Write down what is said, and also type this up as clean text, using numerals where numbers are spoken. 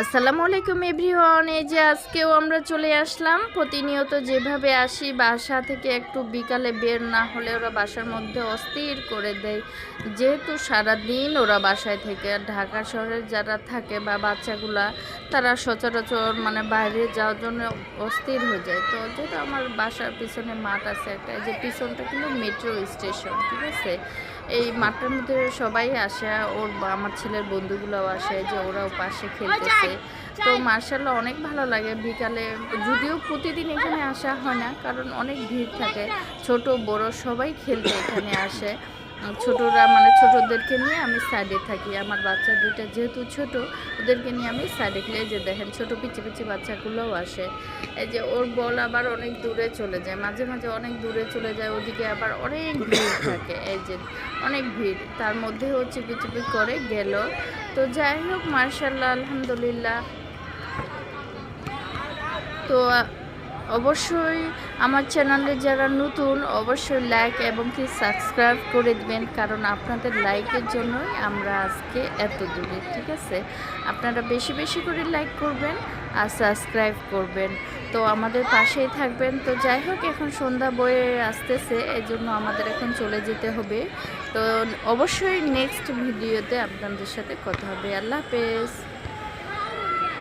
আসসালামু আলাইকুম এভরিওয়ান। এই যে আজকেও আমরা চলে আসলাম। প্রতিনিয়ত যেভাবে আসি, বাসা থেকে একটু বিকালে বের না হলে ওরা বাসার মধ্যে অস্থির করে দেয়। যেহেতু সারাদিন ওরা বাসায় থেকে, আর ঢাকা শহরে যারা থাকে বা বাচ্চাগুলা, তারা সচরাচর মানে বাইরে যাওয়ার জন্য অস্থির হয়ে যায়। তো যেহেতু আমার বাসার পিছনে মাঠ আছে একটা, এই যে পিছনটা কিন্তু মেট্রো স্টেশন, ঠিক আছে। এই মাঠটার মধ্যে সবাই আসে, আমার ছেলের বন্ধুগুলোও আসে, যে ওরাও পাশে খেলতেছে। তো মার্শাল্লাহ অনেক ভালো লাগে বিকালে। যদিও প্রতিদিন এখানে আসা হয় না, কারণ অনেক ভিড় থাকে। ছোট বড় সবাই খেলতে এখানে আসে। ছোটরা মানে ছোটদেরকে নিয়ে আমি সাইডে থাকি। আমার বাচ্চা দুইটা যেহেতু ছোট, ওদেরকে নিয়ে আমি সাইডে খেলে। যে দেখেন ছোট পিচি পিচি বাচ্চাগুলোও আসে। এই যে ওর বল আবার অনেক দূরে চলে যায়, মাঝে মাঝে অনেক দূরে চলে যায়, ওদিকে আবার অনেক ভিড় থাকে। এই যে অনেক ভিড়, তার মধ্যে ও চিপি চিপি করে গেল। তো যাই হোক, মার্শাল্লাহ আলহামদুলিল্লাহ। তো অবশ্যই আমার চ্যানেলে যারা নতুন, অবশ্যই লাইক এবং কি সাবস্ক্রাইব করে দিবেন, কারণ আপনাদের লাইকের জন্যই আমরা আজকে এত দূরে, ঠিক আছে। আপনারা বেশি বেশি করে লাইক করবেন আর সাবস্ক্রাইব করবেন, তো আমাদের পাশেই থাকবেন। তো যাই হোক, এখন সন্ধ্যা বয়ে আসতেছে, এই জন্য আমাদের এখন চলে যেতে হবে। তো অবশ্যই নেক্সট ভিডিওতে আপনাদের সাথে কথা হবে। আল্লাহ হাফেজ।